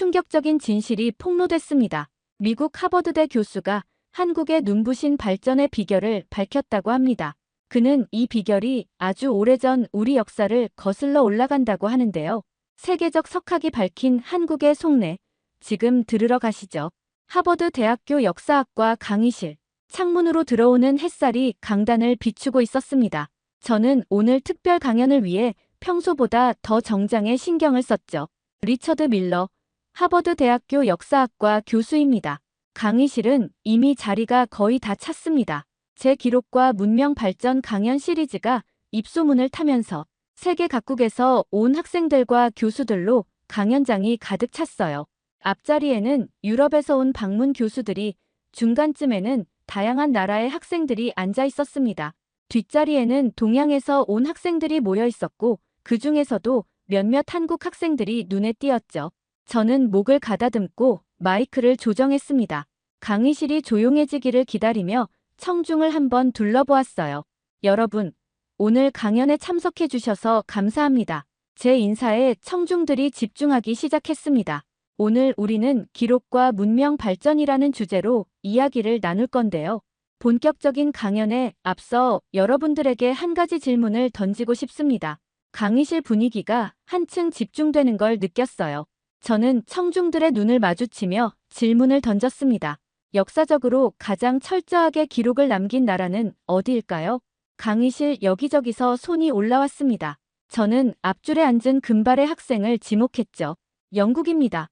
충격적인 진실이 폭로됐습니다. 미국 하버드대 교수가 한국의 눈부신 발전의 비결을 밝혔다고 합니다. 그는 이 비결이 아주 오래전 우리 역사를 거슬러 올라간다고 하는데요. 세계적 석학이 밝힌 한국의 속내, 지금 들으러 가시죠. 하버드 대학교 역사학과 강의실. 창문으로 들어오는 햇살이 강단을 비추고 있었습니다. 저는 오늘 특별 강연을 위해 평소보다 더 정장에 신경을 썼죠. 리처드 밀러, 하버드 대학교 역사학과 교수입니다. 강의실은 이미 자리가 거의 다 찼습니다. 제 기록과 문명 발전 강연 시리즈가 입소문을 타면서 세계 각국에서 온 학생들과 교수들로 강연장이 가득 찼어요. 앞자리에는 유럽에서 온 방문 교수들이, 중간쯤에는 다양한 나라의 학생들이 앉아 있었습니다. 뒷자리에는 동양에서 온 학생들이 모여 있었고 그 중에서도 몇몇 한국 학생들이 눈에 띄었죠. 저는 목을 가다듬고 마이크를 조정했습니다. 강의실이 조용해지기를 기다리며 청중을 한번 둘러보았어요. 여러분, 오늘 강연에 참석해 주셔서 감사합니다. 제 인사에 청중들이 집중하기 시작했습니다. 오늘 우리는 기록과 문명 발전이라는 주제로 이야기를 나눌 건데요. 본격적인 강연에 앞서 여러분들에게 한 가지 질문을 던지고 싶습니다. 강의실 분위기가 한층 집중되는 걸 느꼈어요. 저는 청중들의 눈을 마주치며 질문을 던졌습니다. 역사적으로 가장 철저하게 기록을 남긴 나라는 어디일까요? 강의실 여기저기서 손이 올라왔습니다. 저는 앞줄에 앉은 금발의 학생을 지목했죠. 영국입니다.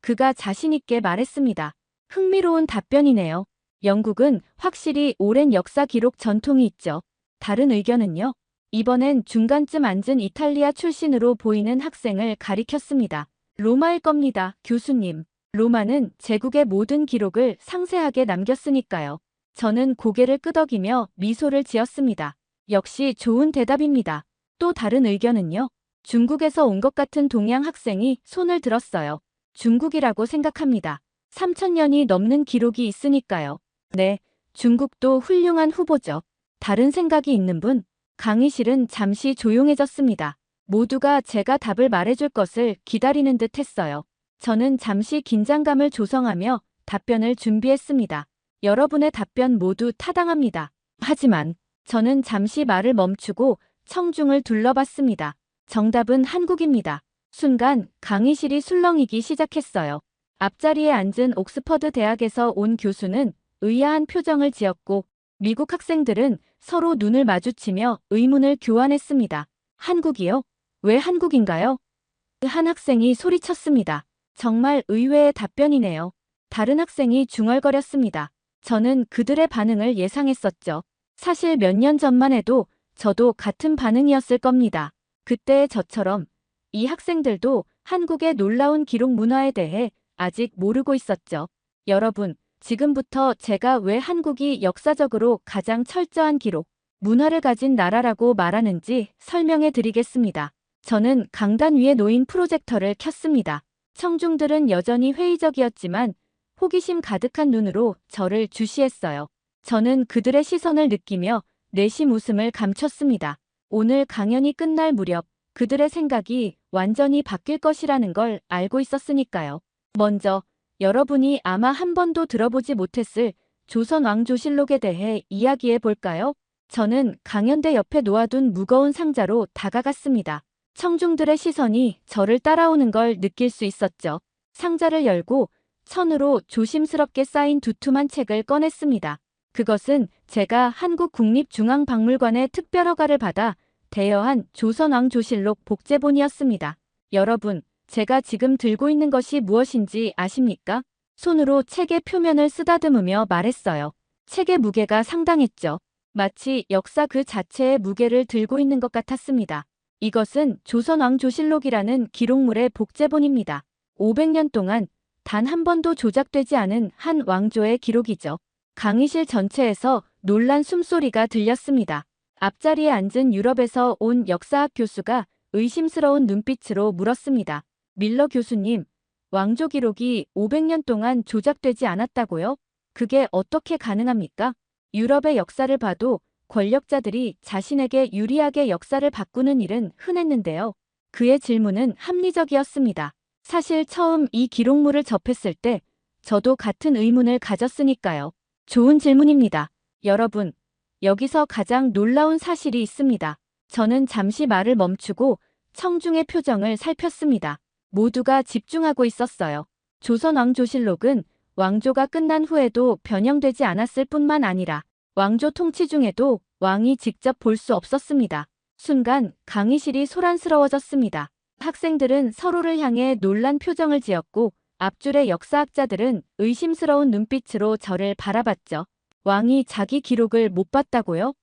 그가 자신있게 말했습니다. 흥미로운 답변이네요. 영국은 확실히 오랜 역사 기록 전통이 있죠. 다른 의견은요? 이번엔 중간쯤 앉은 이탈리아 출신으로 보이는 학생을 가리켰습니다. 로마일 겁니다, 교수님. 로마는 제국의 모든 기록을 상세하게 남겼으니까요. 저는 고개를 끄덕이며 미소를 지었습니다. 역시 좋은 대답입니다. 또 다른 의견은요? 중국에서 온 것 같은 동양 학생이 손을 들었어요. 중국이라고 생각합니다. 3000년이 넘는 기록이 있으니까요. 네, 중국도 훌륭한 후보죠. 다른 생각이 있는 분? 강의실은 잠시 조용해졌습니다. 모두가 제가 답을 말해줄 것을 기다리는 듯 했어요. 저는 잠시 긴장감을 조성하며 답변을 준비했습니다. 여러분의 답변 모두 타당합니다. 하지만 저는 잠시 말을 멈추고 청중을 둘러봤습니다. 정답은 한국입니다. 순간 강의실이 술렁이기 시작했어요. 앞자리에 앉은 옥스퍼드 대학에서 온 교수는 의아한 표정을 지었고 미국 학생들은 서로 눈을 마주치며 의문을 교환했습니다. 한국이요? 왜 한국인가요? 한 학생이 소리쳤습니다. 정말 의외의 답변이네요. 다른 학생이 중얼거렸습니다. 저는 그들의 반응을 예상했었죠. 사실 몇 년 전만 해도 저도 같은 반응이었을 겁니다. 그때의 저처럼 이 학생들도 한국의 놀라운 기록 문화에 대해 아직 모르고 있었죠. 여러분, 지금부터 제가 왜 한국이 역사적으로 가장 철저한 기록, 문화를 가진 나라라고 말하는지 설명해 드리겠습니다. 저는 강단 위에 놓인 프로젝터를 켰습니다. 청중들은 여전히 회의적이었지만 호기심 가득한 눈으로 저를 주시했어요. 저는 그들의 시선을 느끼며 내심 웃음을 감췄습니다. 오늘 강연이 끝날 무렵 그들의 생각이 완전히 바뀔 것이라는 걸 알고 있었으니까요. 먼저 여러분이 아마 한 번도 들어보지 못했을 조선 왕조실록에 대해 이야기해 볼까요? 저는 강연대 옆에 놓아둔 무거운 상자로 다가갔습니다. 청중들의 시선이 저를 따라오는 걸 느낄 수 있었죠. 상자를 열고 천으로 조심스럽게 쌓인 두툼한 책을 꺼냈습니다. 그것은 제가 한국국립중앙박물관의 특별 허가를 받아 대여한 조선왕조실록 복제본이었습니다. 여러분, 제가 지금 들고 있는 것이 무엇인지 아십니까? 손으로 책의 표면을 쓰다듬으며 말했어요. 책의 무게가 상당했죠. 마치 역사 그 자체의 무게를 들고 있는 것 같았습니다. 이것은 조선왕조실록이라는 기록물의 복제본입니다. 500년 동안 단 한 번도 조작되지 않은 한 왕조의 기록이죠. 강의실 전체에서 놀란 숨소리가 들렸습니다. 앞자리에 앉은 유럽에서 온 역사학 교수가 의심스러운 눈빛으로 물었습니다. 밀러 교수님, 왕조 기록이 500년 동안 조작되지 않았다고요? 그게 어떻게 가능합니까? 유럽의 역사를 봐도 권력자들이 자신에게 유리하게 역사를 바꾸는 일은 흔했는데요. 그의 질문은 합리적이었습니다. 사실 처음 이 기록물을 접했을 때 저도 같은 의문을 가졌으니까요. 좋은 질문입니다. 여러분, 여기서 가장 놀라운 사실이 있습니다. 저는 잠시 말을 멈추고 청중의 표정을 살폈습니다. 모두가 집중하고 있었어요. 조선왕조실록은 왕조가 끝난 후에도 변형되지 않았을 뿐만 아니라 왕조 통치 중에도 왕이 직접 볼 수 없었습니다. 순간 강의실이 소란스러워졌습니다. 학생들은 서로를 향해 놀란 표정을 지었고 앞줄의 역사학자들은 의심스러운 눈빛으로 저를 바라봤죠. 왕이 자기 기록을 못 봤다고요?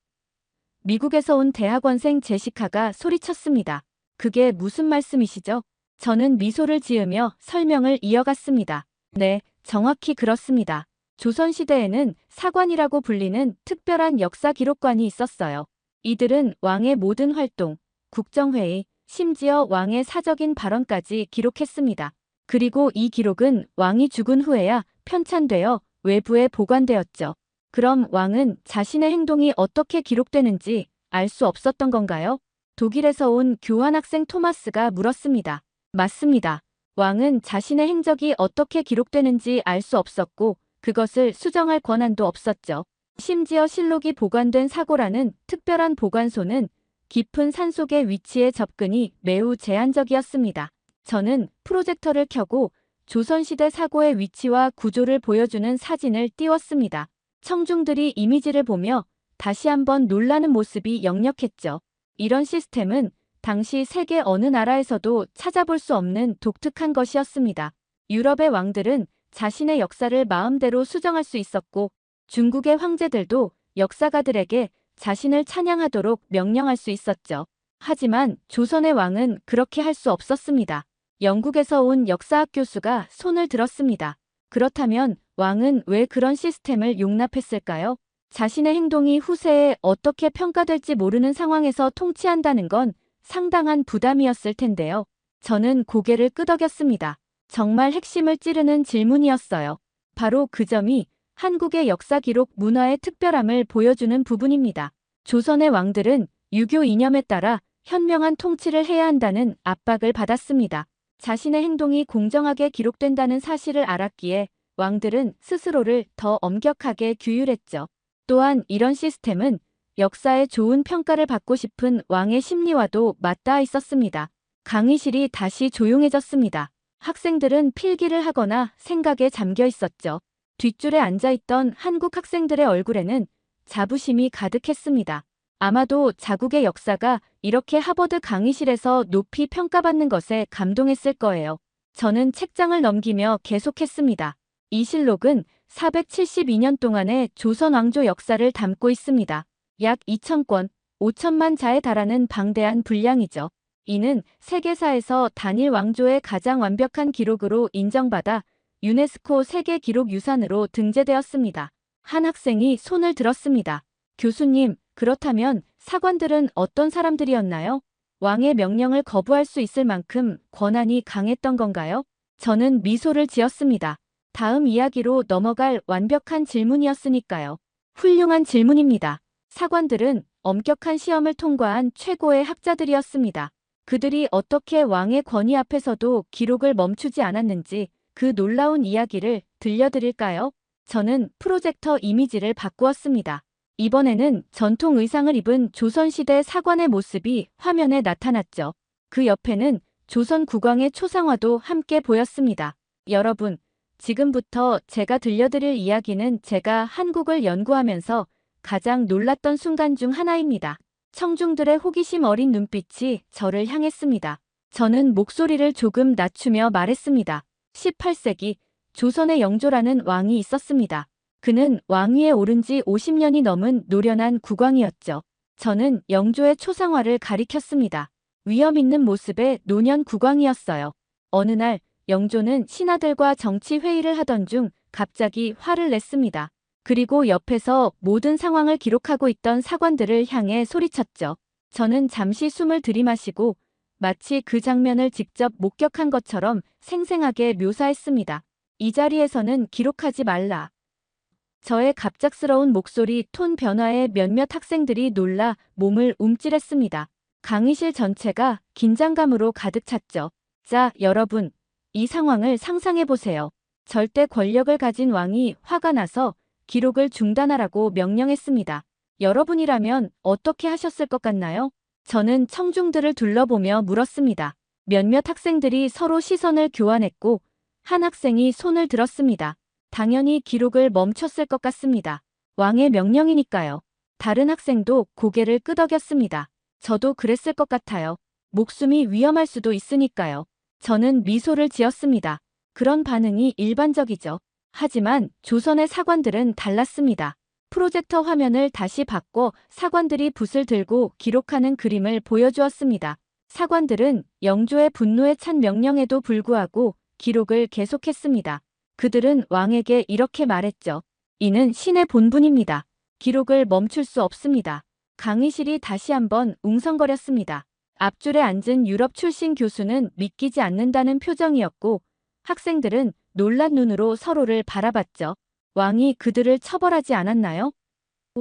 미국에서 온 대학원생 제시카가 소리쳤습니다. 그게 무슨 말씀이시죠? 저는 미소를 지으며 설명을 이어갔습니다. 네, 정확히 그렇습니다. 조선시대에는 사관이라고 불리는 특별한 역사 기록관이 있었어요. 이들은 왕의 모든 활동, 국정회의, 심지어 왕의 사적인 발언까지 기록했습니다. 그리고 이 기록은 왕이 죽은 후에야 편찬되어 외부에 보관되었죠. 그럼 왕은 자신의 행동이 어떻게 기록되는지 알 수 없었던 건가요? 독일에서 온 교환학생 토마스가 물었습니다. 맞습니다. 왕은 자신의 행적이 어떻게 기록되는지 알 수 없었고 그것을 수정할 권한도 없었죠. 심지어 실록이 보관된 사고라는 특별한 보관소는 깊은 산속에 위치해 접근이 매우 제한적이었습니다. 저는 프로젝터를 켜고 조선시대 사고의 위치와 구조를 보여주는 사진을 띄웠습니다. 청중들이 이미지를 보며 다시 한번 놀라는 모습이 역력했죠. 이런 시스템은 당시 세계 어느 나라에서도 찾아볼 수 없는 독특한 것이었습니다. 유럽의 왕들은 자신의 역사를 마음대로 수정할 수 있었고 중국의 황제들도 역사가들에게 자신을 찬양하도록 명령할 수 있었죠. 하지만 조선의 왕은 그렇게 할 수 없었습니다. 영국에서 온 역사학 교수가 손을 들었습니다. 그렇다면 왕은 왜 그런 시스템을 용납했을까요? 자신의 행동이 후세에 어떻게 평가될지 모르는 상황에서 통치한다는 건 상당한 부담이었을 텐데요. 저는 고개를 끄덕였습니다. 정말 핵심을 찌르는 질문이었어요. 바로 그 점이 한국의 역사 기록 문화의 특별함을 보여주는 부분입니다. 조선의 왕들은 유교 이념에 따라 현명한 통치를 해야 한다는 압박을 받았습니다. 자신의 행동이 공정하게 기록된다는 사실을 알았기에 왕들은 스스로를 더 엄격하게 규율했죠. 또한 이런 시스템은 역사에 좋은 평가를 받고 싶은 왕의 심리와도 맞닿아 있었습니다. 강의실이 다시 조용해졌습니다. 학생들은 필기를 하거나 생각에 잠겨 있었죠. 뒷줄에 앉아있던 한국 학생들의 얼굴에는 자부심이 가득했습니다. 아마도 자국의 역사가 이렇게 하버드 강의실에서 높이 평가받는 것에 감동했을 거예요. 저는 책장을 넘기며 계속했습니다. 이 실록은 472년 동안의 조선 왕조 역사를 담고 있습니다. 약 2,000권, 5천만 자에 달하는 방대한 분량이죠. 이는 세계사에서 단일 왕조의 가장 완벽한 기록으로 인정받아 유네스코 세계기록유산으로 등재되었습니다. 한 학생이 손을 들었습니다. 교수님, 그렇다면 사관들은 어떤 사람들이었나요? 왕의 명령을 거부할 수 있을 만큼 권한이 강했던 건가요? 저는 미소를 지었습니다. 다음 이야기로 넘어갈 완벽한 질문이었으니까요. 훌륭한 질문입니다. 사관들은 엄격한 시험을 통과한 최고의 학자들이었습니다. 그들이 어떻게 왕의 권위 앞에서도 기록을 멈추지 않았는지 그 놀라운 이야기를 들려드릴까요? 저는 프로젝터 이미지를 바꾸었습니다. 이번에는 전통 의상을 입은 조선시대 사관의 모습이 화면에 나타났죠. 그 옆에는 조선 국왕의 초상화도 함께 보였습니다. 여러분, 지금부터 제가 들려드릴 이야기는 제가 한국을 연구하면서 가장 놀랐던 순간 중 하나입니다. 청중들의 호기심 어린 눈빛이 저를 향했습니다. 저는 목소리를 조금 낮추며 말했습니다. 18세기 조선의 영조라는 왕이 있었습니다. 그는 왕위에 오른 지 50년이 넘은 노련한 국왕이었죠. 저는 영조의 초상화를 가리켰습니다. 위험 있는 모습의 노년 국왕이었어요. 어느 날 영조는 신하들과 정치 회의를 하던 중 갑자기 화를 냈습니다. 그리고 옆에서 모든 상황을 기록하고 있던 사관들을 향해 소리쳤죠. 저는 잠시 숨을 들이마시고 마치 그 장면을 직접 목격한 것처럼 생생하게 묘사했습니다. 이 자리에서는 기록하지 말라. 저의 갑작스러운 목소리 톤 변화에 몇몇 학생들이 놀라 몸을 움찔했습니다. 강의실 전체가 긴장감으로 가득 찼죠. 자, 여러분. 이 상황을 상상해 보세요. 절대 권력을 가진 왕이 화가 나서 기록을 중단하라고 명령했습니다. 여러분이라면 어떻게 하셨을 것 같나요? 저는 청중들을 둘러보며 물었습니다. 몇몇 학생들이 서로 시선을 교환했고 한 학생이 손을 들었습니다. 당연히 기록을 멈췄을 것 같습니다. 왕의 명령이니까요. 다른 학생도 고개를 끄덕였습니다. 저도 그랬을 것 같아요. 목숨이 위험할 수도 있으니까요. 저는 미소를 지었습니다. 그런 반응이 일반적이죠. 하지만 조선의 사관들은 달랐습니다. 프로젝터 화면을 다시 바꿔 사관들이 붓을 들고 기록하는 그림을 보여주었습니다. 사관들은 영조의 분노에 찬 명령에도 불구하고 기록을 계속했습니다. 그들은 왕에게 이렇게 말했죠. 이는 신의 본분입니다. 기록을 멈출 수 없습니다. 강의실이 다시 한번 웅성거렸습니다. 앞줄에 앉은 유럽 출신 교수는 믿기지 않는다는 표정이었고 학생들은 놀란 눈으로 서로를 바라봤죠. 왕이 그들을 처벌하지 않았나요?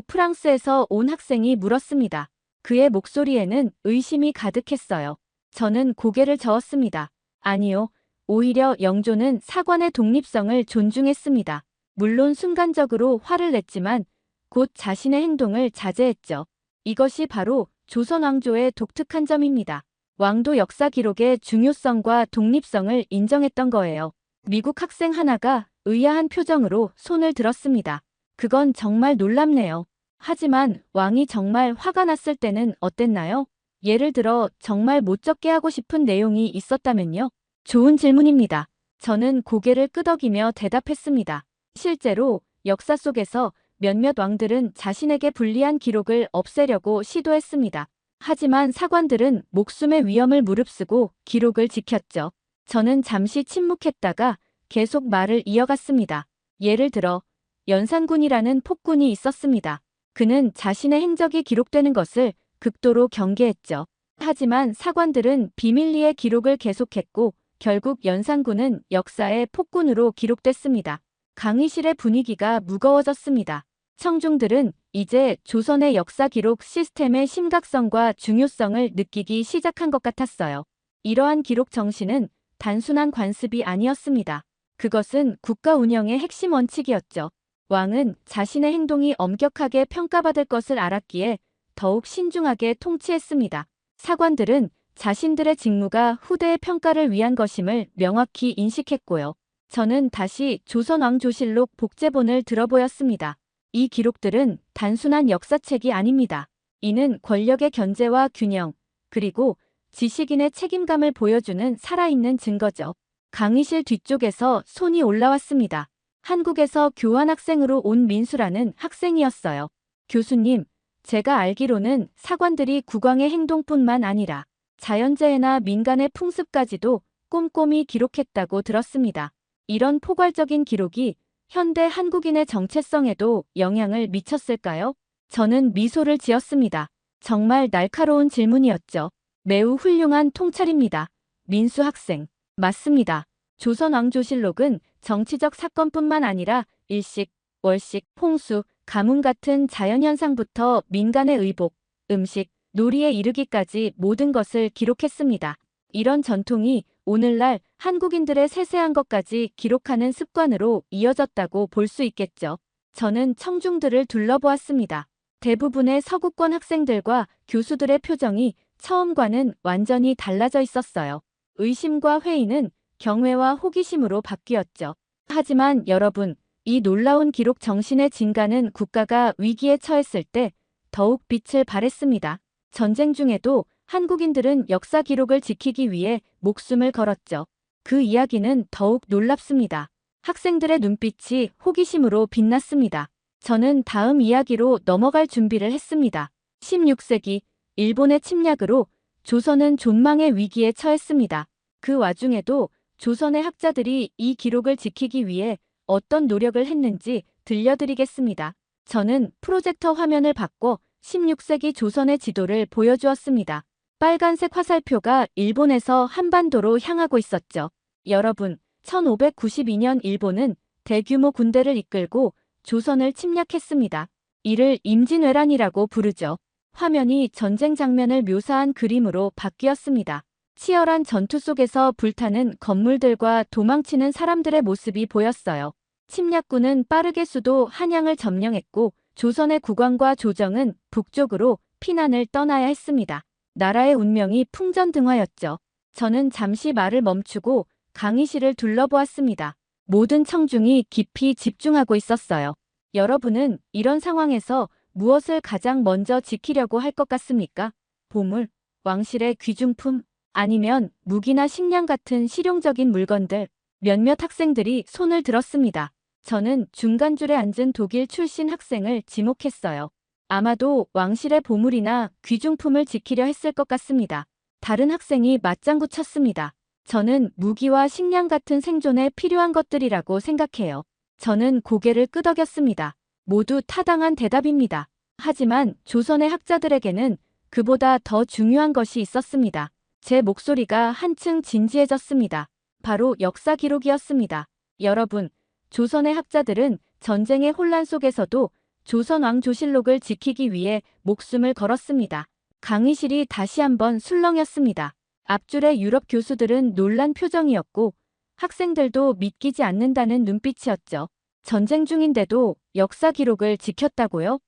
프랑스에서 온 학생이 물었습니다. 그의 목소리에는 의심이 가득했어요. 저는 고개를 저었습니다. 아니요. 오히려 영조는 사관의 독립성을 존중했습니다. 물론 순간적으로 화를 냈지만 곧 자신의 행동을 자제했죠. 이것이 바로 조선 왕조의 독특한 점입니다. 왕도 역사 기록의 중요성과 독립성을 인정했던 거예요. 미국 학생 하나가 의아한 표정으로 손을 들었습니다. 그건 정말 놀랍네요. 하지만 왕이 정말 화가 났을 때는 어땠나요? 예를 들어 정말 못 적게 하고 싶은 내용이 있었다면요? 좋은 질문입니다. 저는 고개를 끄덕이며 대답했습니다. 실제로 역사 속에서 몇몇 왕들은 자신에게 불리한 기록을 없애려고 시도했습니다. 하지만 사관들은 목숨의 위험을 무릅쓰고 기록을 지켰죠. 저는 잠시 침묵했다가 계속 말을 이어갔습니다. 예를 들어 연산군이라는 폭군이 있었습니다. 그는 자신의 행적이 기록되는 것을 극도로 경계했죠. 하지만 사관들은 비밀리에 기록을 계속했고 결국 연산군은 역사의 폭군으로 기록됐습니다. 강의실의 분위기가 무거워졌습니다. 청중들은 이제 조선의 역사 기록 시스템의 심각성과 중요성을 느끼기 시작한 것 같았어요. 이러한 기록 정신은 단순한 관습이 아니었습니다. 그것은 국가 운영의 핵심 원칙이었죠. 왕은 자신의 행동이 엄격하게 평가받을 것을 알았기에 더욱 신중하게 통치했습니다. 사관들은 자신들의 직무가 후대의 평가를 위한 것임을 명확히 인식했고요. 저는 다시 조선왕조실록 복제본을 들어보였습니다. 이 기록들은 단순한 역사책이 아닙니다. 이는 권력의 견제와 균형, 그리고 지식인의 책임감을 보여주는 살아있는 증거죠. 강의실 뒤쪽에서 손이 올라왔습니다. 한국에서 교환학생으로 온 민수라는 학생이었어요. 교수님, 제가 알기로는 사관들이 국왕의 행동뿐만 아니라 자연재해나 민간의 풍습까지도 꼼꼼히 기록했다고 들었습니다. 이런 포괄적인 기록이 현대 한국인의 정체성에도 영향을 미쳤을까요? 저는 미소를 지었습니다. 정말 날카로운 질문이었죠. 매우 훌륭한 통찰입니다. 민수 학생. 맞습니다. 조선왕조실록은 정치적 사건뿐만 아니라 일식, 월식, 홍수, 가뭄 같은 자연현상부터 민간의 의복, 음식, 놀이에 이르기까지 모든 것을 기록했습니다. 이런 전통이 오늘날 한국인들의 세세한 것까지 기록하는 습관으로 이어졌다고 볼 수 있겠죠. 저는 청중들을 둘러보았습니다. 대부분의 서구권 학생들과 교수들의 표정이 처음과는 완전히 달라져 있었어요. 의심과 회의는 경외와 호기심으로 바뀌었죠. 하지만 여러분, 이 놀라운 기록 정신의 진가는 국가가 위기에 처했을 때 더욱 빛을 발했습니다. 전쟁 중에도 한국인들은 역사 기록을 지키기 위해 목숨을 걸었죠. 그 이야기는 더욱 놀랍습니다. 학생들의 눈빛이 호기심으로 빛났습니다. 저는 다음 이야기로 넘어갈 준비를 했습니다. 16세기 일본의 침략으로 조선은 존망의 위기에 처했습니다. 그 와중에도 조선의 학자들이 이 기록을 지키기 위해 어떤 노력을 했는지 들려드리겠습니다. 저는 프로젝터 화면을 바꿔 16세기 조선의 지도를 보여주었습니다. 빨간색 화살표가 일본에서 한반도로 향하고 있었죠. 여러분, 1592년 일본은 대규모 군대를 이끌고 조선을 침략했습니다. 이를 임진왜란이라고 부르죠. 화면이 전쟁 장면을 묘사한 그림으로 바뀌었습니다. 치열한 전투 속에서 불타는 건물들과 도망치는 사람들의 모습이 보였어요. 침략군은 빠르게 수도 한양을 점령했고 조선의 국왕과 조정은 북쪽으로 피난을 떠나야 했습니다. 나라의 운명이 풍전등화였죠. 저는 잠시 말을 멈추고 강의실을 둘러보았습니다. 모든 청중이 깊이 집중하고 있었어요. 여러분은 이런 상황에서 무엇을 가장 먼저 지키려고 할 것 같습니까? 보물, 왕실의 귀중품, 아니면 무기나 식량 같은 실용적인 물건들. 몇몇 학생들이 손을 들었습니다. 저는 중간줄에 앉은 독일 출신 학생을 지목했어요. 아마도 왕실의 보물이나 귀중품을 지키려 했을 것 같습니다. 다른 학생이 맞장구 쳤습니다. 저는 무기와 식량 같은 생존에 필요한 것들이라고 생각해요. 저는 고개를 끄덕였습니다. 모두 타당한 대답입니다. 하지만 조선의 학자들에게는 그보다 더 중요한 것이 있었습니다. 제 목소리가 한층 진지해졌습니다. 바로 역사 기록이었습니다. 여러분, 조선의 학자들은 전쟁의 혼란 속에서도 조선 왕조실록을 지키기 위해 목숨을 걸었습니다. 강의실이 다시 한번 술렁였습니다. 앞줄의 유럽 교수들은 놀란 표정이었고 학생들도 믿기지 않는다는 눈빛이었죠. 전쟁 중인데도 역사 기록을 지켰다고요?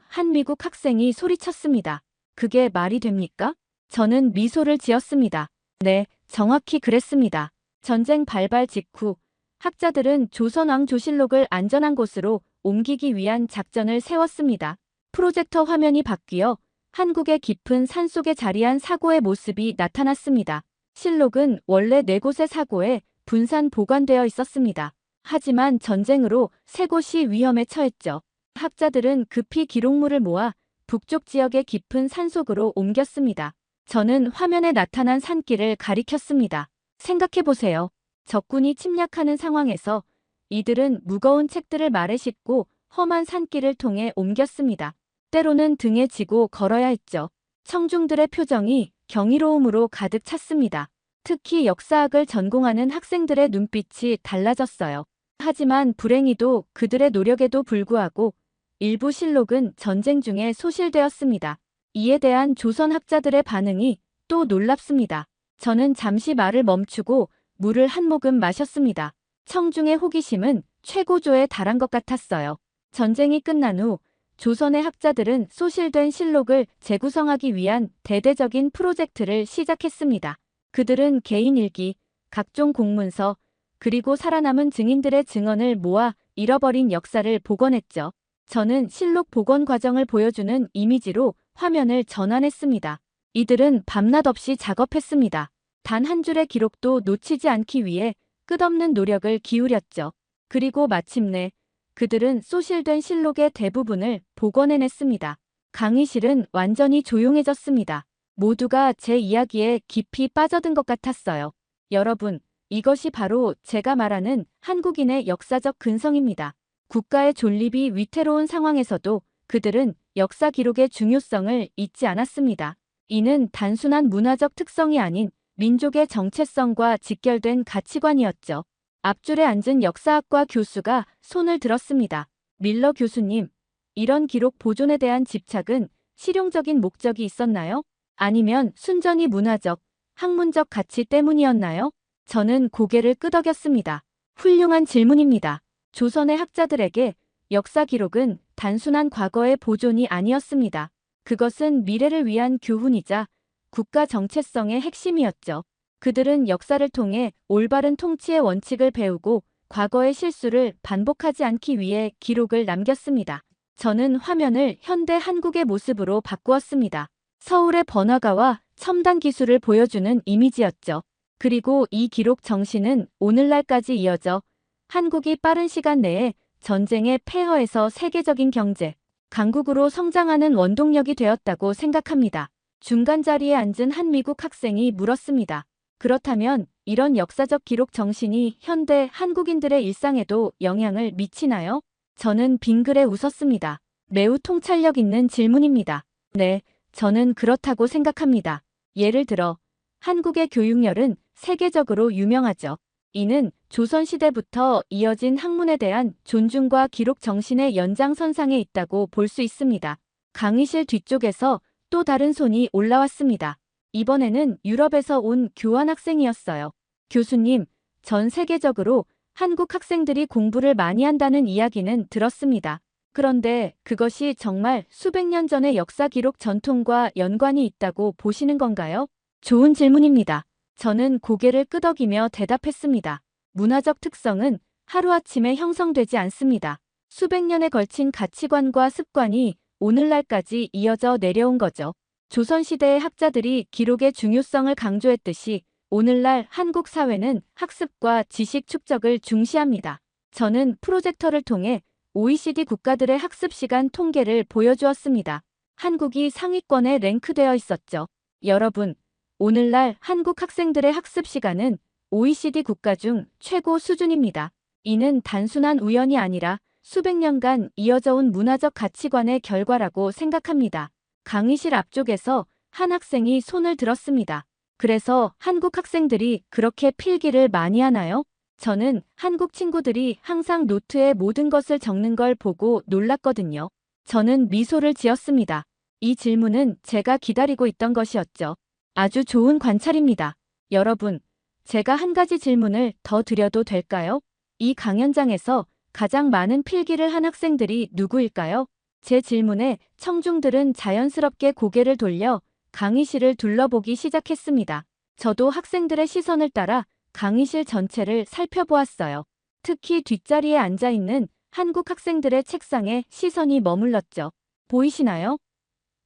한 미국 학생이 소리쳤습니다. 그게 말이 됩니까? 저는 미소를 지었습니다. 네, 정확히 그랬습니다. 전쟁 발발 직후 학자들은 조선 왕조실록을 안전한 곳으로 옮기기 위한 작전을 세웠습니다. 프로젝터 화면이 바뀌어 한국의 깊은 산속에 자리한 사고의 모습이 나타났습니다. 실록은 원래 4곳의 사고에 분산 보관되어 있었습니다. 하지만 전쟁으로 3곳이 위험에 처했죠. 학자들은 급히 기록물을 모아 북쪽 지역의 깊은 산속으로 옮겼습니다. 저는 화면에 나타난 산길을 가리켰습니다. 생각해보세요. 적군이 침략하는 상황에서 이들은 무거운 책들을 말에 싣고 험한 산길을 통해 옮겼습니다. 때로는 등에 지고 걸어야 했죠. 청중들의 표정이 경이로움으로 가득 찼습니다. 특히 역사학을 전공하는 학생들의 눈빛이 달라졌어요. 하지만 불행히도 그들의 노력에도 불구하고 일부 실록은 전쟁 중에 소실되었습니다. 이에 대한 조선 학자들의 반응이 또 놀랍습니다. 저는 잠시 말을 멈추고 물을 한 모금 마셨습니다. 청중의 호기심은 최고조에 달한 것 같았어요. 전쟁이 끝난 후 조선의 학자들은 소실된 실록을 재구성하기 위한 대대적인 프로젝트를 시작했습니다. 그들은 개인 일기, 각종 공문서, 그리고 살아남은 증인들의 증언을 모아 잃어버린 역사를 복원했죠. 저는 실록 복원 과정을 보여주는 이미지로 화면을 전환했습니다. 이들은 밤낮 없이 작업했습니다. 단 한 줄의 기록도 놓치지 않기 위해 끝없는 노력을 기울였죠. 그리고 마침내 그들은 소실된 실록의 대부분을 복원해냈습니다. 강의실은 완전히 조용해졌습니다. 모두가 제 이야기에 깊이 빠져든 것 같았어요. 여러분, 이것이 바로 제가 말하는 한국인의 역사적 근성입니다. 국가의 존립이 위태로운 상황에서도 그들은 역사 기록의 중요성을 잊지 않았습니다. 이는 단순한 문화적 특성이 아닌 민족의 정체성과 직결된 가치관이었죠. 앞줄에 앉은 역사학과 교수가 손을 들었습니다. 밀러 교수님, 이런 기록 보존에 대한 집착은 실용적인 목적이 있었나요? 아니면 순전히 문화적, 학문적 가치 때문이었나요? 저는 고개를 끄덕였습니다. 훌륭한 질문입니다. 조선의 학자들에게 역사 기록은 단순한 과거의 보존이 아니었습니다. 그것은 미래를 위한 교훈이자 국가 정체성의 핵심이었죠. 그들은 역사를 통해 올바른 통치의 원칙을 배우고 과거의 실수를 반복하지 않기 위해 기록을 남겼습니다. 저는 화면을 현대 한국의 모습으로 바꾸었습니다. 서울의 번화가와 첨단 기술을 보여주는 이미지였죠. 그리고 이 기록 정신은 오늘날까지 이어져 한국이 빠른 시간 내에 전쟁의 폐허에서 세계적인 경제, 강국으로 성장하는 원동력이 되었다고 생각합니다. 중간 자리에 앉은 한 미국 학생이 물었습니다. 그렇다면 이런 역사적 기록 정신이 현대 한국인들의 일상에도 영향을 미치나요? 저는 빙그레 웃었습니다. 매우 통찰력 있는 질문입니다. 네, 저는 그렇다고 생각합니다. 예를 들어 한국의 교육열은 세계적으로 유명하죠. 이는 조선시대부터 이어진 학문에 대한 존중과 기록 정신의 연장선상에 있다고 볼 수 있습니다. 강의실 뒤쪽에서 또 다른 손이 올라왔습니다. 이번에는 유럽에서 온 교환학생이었어요. 교수님, 전 세계적으로 한국 학생들이 공부를 많이 한다는 이야기는 들었습니다. 그런데 그것이 정말 수백 년 전의 역사 기록 전통과 연관이 있다고 보시는 건가요? 좋은 질문입니다. 저는 고개를 끄덕이며 대답했습니다. 문화적 특성은 하루아침에 형성되지 않습니다. 수백 년에 걸친 가치관과 습관이 오늘날까지 이어져 내려온 거죠. 조선시대의 학자들이 기록의 중요성을 강조했듯이 오늘날 한국 사회는 학습과 지식 축적을 중시합니다. 저는 프로젝터를 통해 OECD 국가들의 학습 시간 통계를 보여주었습니다. 한국이 상위권에 랭크되어 있었죠. 여러분, 오늘날 한국 학생들의 학습 시간은 OECD 국가 중 최고 수준입니다. 이는 단순한 우연이 아니라 수백 년간 이어져 온 문화적 가치관의 결과라고 생각합니다. 강의실 앞쪽에서 한 학생이 손을 들었습니다. 그래서 한국 학생들이 그렇게 필기를 많이 하나요? 저는 한국 친구들이 항상 노트에 모든 것을 적는 걸 보고 놀랐거든요. 저는 미소를 지었습니다. 이 질문은 제가 기다리고 있던 것이었죠. 아주 좋은 관찰입니다. 여러분, 제가 한 가지 질문을 더 드려도 될까요? 이 강연장에서 가장 많은 필기를 한 학생들이 누구일까요? 제 질문에 청중들은 자연스럽게 고개를 돌려 강의실을 둘러보기 시작했습니다. 저도 학생들의 시선을 따라 강의실 전체를 살펴보았어요. 특히 뒷자리에 앉아 있는 한국 학생들의 책상에 시선이 머물렀죠. 보이시나요?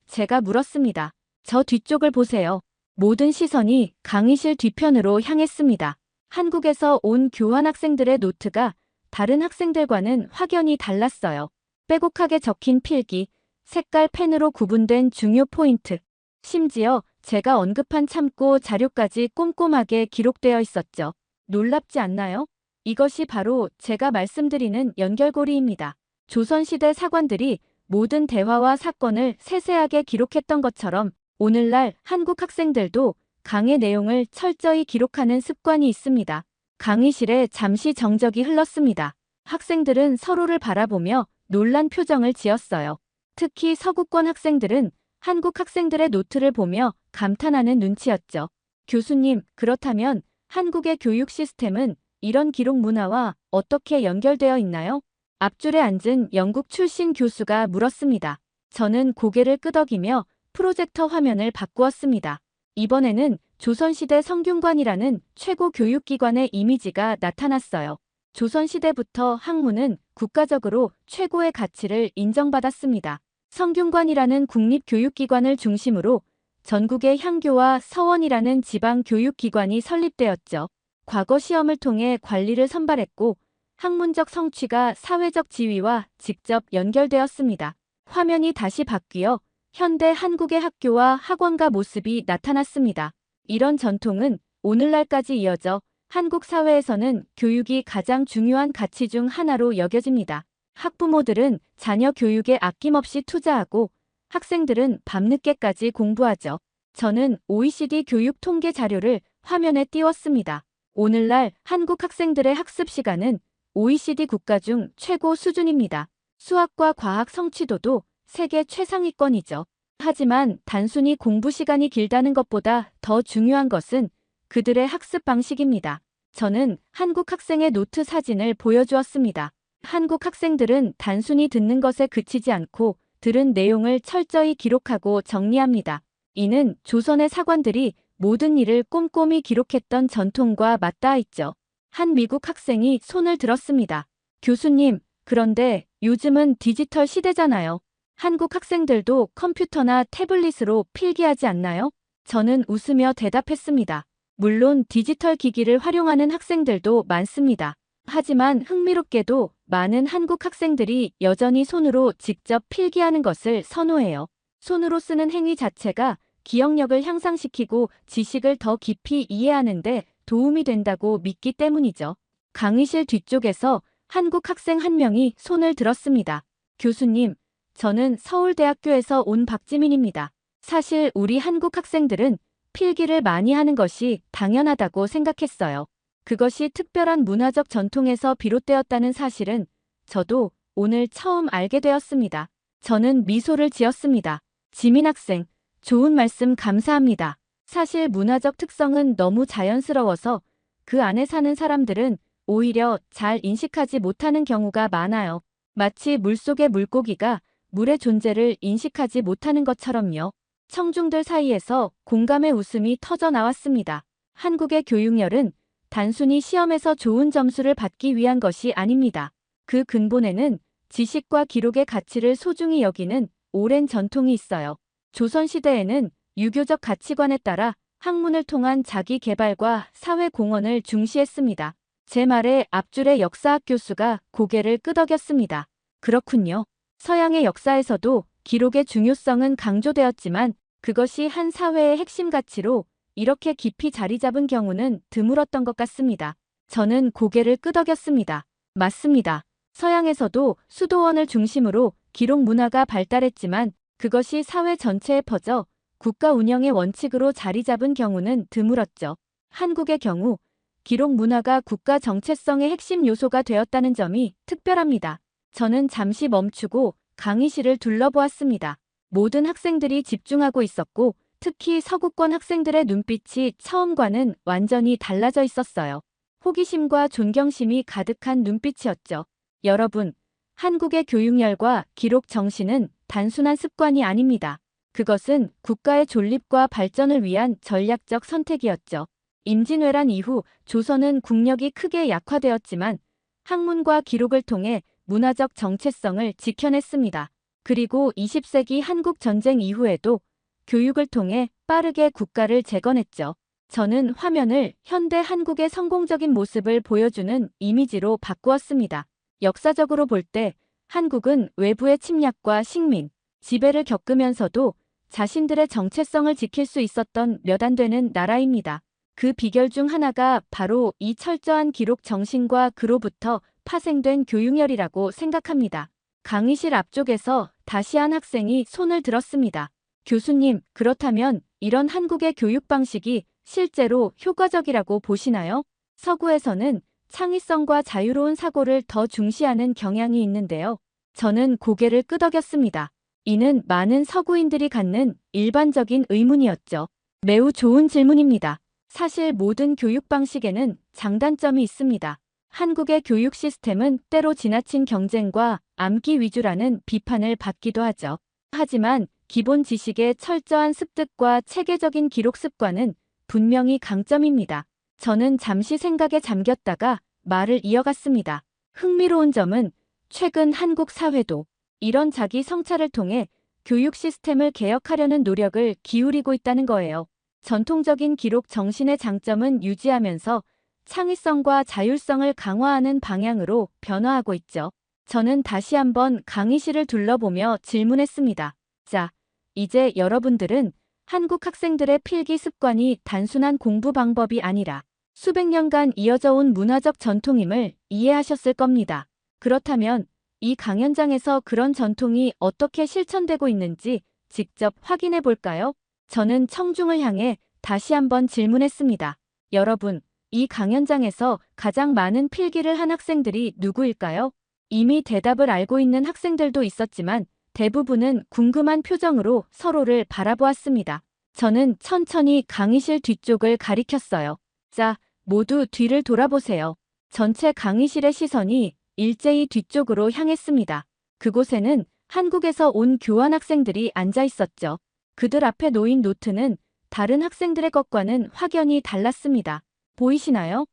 제가 물었습니다. 저 뒤쪽을 보세요. 모든 시선이 강의실 뒤편으로 향했습니다. 한국에서 온 교환학생들의 노트가 다른 학생들과는 확연히 달랐어요. 빼곡하게 적힌 필기, 색깔 펜으로 구분된 중요 포인트, 심지어 제가 언급한 참고 자료까지 꼼꼼하게 기록되어 있었죠. 놀랍지 않나요? 이것이 바로 제가 말씀드리는 연결고리입니다. 조선시대 사관들이 모든 대화와 사건을 세세하게 기록했던 것처럼 오늘날 한국 학생들도 강의 내용을 철저히 기록하는 습관이 있습니다. 강의실에 잠시 정적이 흘렀습니다. 학생들은 서로를 바라보며 놀란 표정을 지었어요. 특히 서구권 학생들은 한국 학생들의 노트를 보며 감탄하는 눈치였죠. 교수님, 그렇다면 한국의 교육 시스템은 이런 기록 문화와 어떻게 연결되어 있나요? 앞줄에 앉은 영국 출신 교수가 물었습니다. 저는 고개를 끄덕이며 프로젝터 화면을 바꾸었습니다. 이번에는 조선시대 성균관이라는 최고 교육기관의 이미지가 나타났어요. 조선시대부터 학문은 국가적으로 최고의 가치를 인정받았습니다. 성균관이라는 국립교육기관을 중심으로 전국의 향교와 서원이라는 지방교육기관이 설립되었죠. 과거 시험을 통해 관리를 선발했고 학문적 성취가 사회적 지위와 직접 연결되었습니다. 화면이 다시 바뀌어 현대 한국의 학교와 학원가 모습이 나타났습니다. 이런 전통은 오늘날까지 이어져 한국 사회에서는 교육이 가장 중요한 가치 중 하나로 여겨집니다. 학부모들은 자녀 교육에 아낌없이 투자하고 학생들은 밤늦게까지 공부하죠. 저는 OECD 교육 통계 자료를 화면에 띄웠습니다. 오늘날 한국 학생들의 학습 시간은 OECD 국가 중 최고 수준입니다. 수학과 과학 성취도도 세계 최상위권이죠. 하지만 단순히 공부 시간이 길다는 것보다 더 중요한 것은 그들의 학습 방식입니다. 저는 한국 학생의 노트 사진을 보여주었습니다. 한국 학생들은 단순히 듣는 것에 그치지 않고 들은 내용을 철저히 기록하고 정리합니다. 이는 조선의 사관들이 모든 일을 꼼꼼히 기록했던 전통과 맞닿아 있죠. 한 미국 학생이 손을 들었습니다. 교수님, 그런데 요즘은 디지털 시대잖아요. 한국 학생들도 컴퓨터나 태블릿으로 필기하지 않나요? 저는 웃으며 대답했습니다. 물론 디지털 기기를 활용하는 학생들도 많습니다. 하지만 흥미롭게도 많은 한국 학생들이 여전히 손으로 직접 필기하는 것을 선호해요. 손으로 쓰는 행위 자체가 기억력을 향상시키고 지식을 더 깊이 이해하는 데 도움이 된다고 믿기 때문이죠. 강의실 뒤쪽에서 한국 학생 한 명이 손을 들었습니다. 교수님, 저는 서울대학교에서 온 박지민입니다. 사실 우리 한국 학생들은 필기를 많이 하는 것이 당연하다고 생각했어요. 그것이 특별한 문화적 전통에서 비롯되었다는 사실은 저도 오늘 처음 알게 되었습니다. 저는 미소를 지었습니다. 지민 학생, 좋은 말씀 감사합니다. 사실 문화적 특성은 너무 자연스러워서 그 안에 사는 사람들은 오히려 잘 인식하지 못하는 경우가 많아요. 마치 물속의 물고기가 물의 존재를 인식하지 못하는 것처럼요. 청중들 사이에서 공감의 웃음이 터져 나왔습니다. 한국의 교육열은 단순히 시험에서 좋은 점수를 받기 위한 것이 아닙니다. 그 근본에는 지식과 기록의 가치를 소중히 여기는 오랜 전통이 있어요. 조선시대에는 유교적 가치관에 따라 학문을 통한 자기 개발과 사회 공헌을 중시했습니다. 제 말에 앞줄의 역사학 교수가 고개를 끄덕였습니다. 그렇군요. 서양의 역사에서도 기록의 중요성은 강조되었지만 그것이 한 사회의 핵심 가치로 이렇게 깊이 자리 잡은 경우는 드물었던 것 같습니다. 저는 고개를 끄덕였습니다. 맞습니다. 서양에서도 수도원을 중심으로 기록 문화가 발달했지만 그것이 사회 전체에 퍼져 국가 운영의 원칙으로 자리 잡은 경우는 드물었죠. 한국의 경우 기록 문화가 국가 정체성의 핵심 요소가 되었다는 점이 특별합니다. 저는 잠시 멈추고 강의실을 둘러보았습니다. 모든 학생들이 집중하고 있었고 특히 서구권 학생들의 눈빛이 처음과는 완전히 달라져 있었어요. 호기심과 존경심이 가득한 눈빛이었죠. 여러분, 한국의 교육열과 기록 정신은 단순한 습관이 아닙니다. 그것은 국가의 존립과 발전을 위한 전략적 선택이었죠. 임진왜란 이후 조선은 국력이 크게 약화되었지만 학문과 기록을 통해 문화적 정체성을 지켜냈습니다. 그리고 20세기 한국 전쟁 이후에도 교육을 통해 빠르게 국가를 재건했죠. 저는 화면을 현대 한국의 성공적인 모습을 보여주는 이미지로 바꾸었습니다. 역사적으로 볼 때 한국은 외부의 침략과 식민, 지배를 겪으면서도 자신들의 정체성을 지킬 수 있었던 몇 안 되는 나라입니다. 그 비결 중 하나가 바로 이 철저한 기록 정신과 그로부터 파생된 교육열이라고 생각합니다. 강의실 앞쪽에서 다시 한 학생이 손을 들었습니다. 교수님, 그렇다면 이런 한국의 교육 방식이 실제로 효과적이라고 보시나요? 서구에서는 창의성과 자유로운 사고를 더 중시하는 경향이 있는데요. 저는 고개를 끄덕였습니다. 이는 많은 서구인들이 갖는 일반적인 의문이었죠. 매우 좋은 질문입니다. 사실 모든 교육 방식에는 장단점이 있습니다. 한국의 교육 시스템은 때로 지나친 경쟁과 암기 위주라는 비판을 받기도 하죠. 하지만 기본 지식의 철저한 습득과 체계적인 기록 습관은 분명히 강점입니다. 저는 잠시 생각에 잠겼다가 말을 이어갔습니다. 흥미로운 점은 최근 한국 사회도 이런 자기 성찰을 통해 교육 시스템을 개혁하려는 노력을 기울이고 있다는 거예요. 전통적인 기록 정신의 장점은 유지하면서 창의성과 자율성을 강화하는 방향으로 변화하고 있죠. 저는 다시 한번 강의실을 둘러보며 질문했습니다. 자, 이제 여러분들은 한국 학생들의 필기 습관이 단순한 공부 방법이 아니라 수백 년간 이어져 온 문화적 전통임을 이해하셨을 겁니다. 그렇다면 이 강연장에서 그런 전통이 어떻게 실천되고 있는지 직접 확인해 볼까요? 저는 청중을 향해 다시 한번 질문했습니다. 여러분, 이 강연장에서 가장 많은 필기를 한 학생들이 누구일까요? 이미 대답을 알고 있는 학생들도 있었지만 대부분은 궁금한 표정으로 서로를 바라보았습니다. 저는 천천히 강의실 뒤쪽을 가리켰어요. 자, 모두 뒤를 돌아보세요. 전체 강의실의 시선이 일제히 뒤쪽으로 향했습니다. 그곳에는 한국에서 온 교환 학생들이 앉아 있었죠. 그들 앞에 놓인 노트는 다른 학생들의 것과는 확연히 달랐습니다. 보이시나요?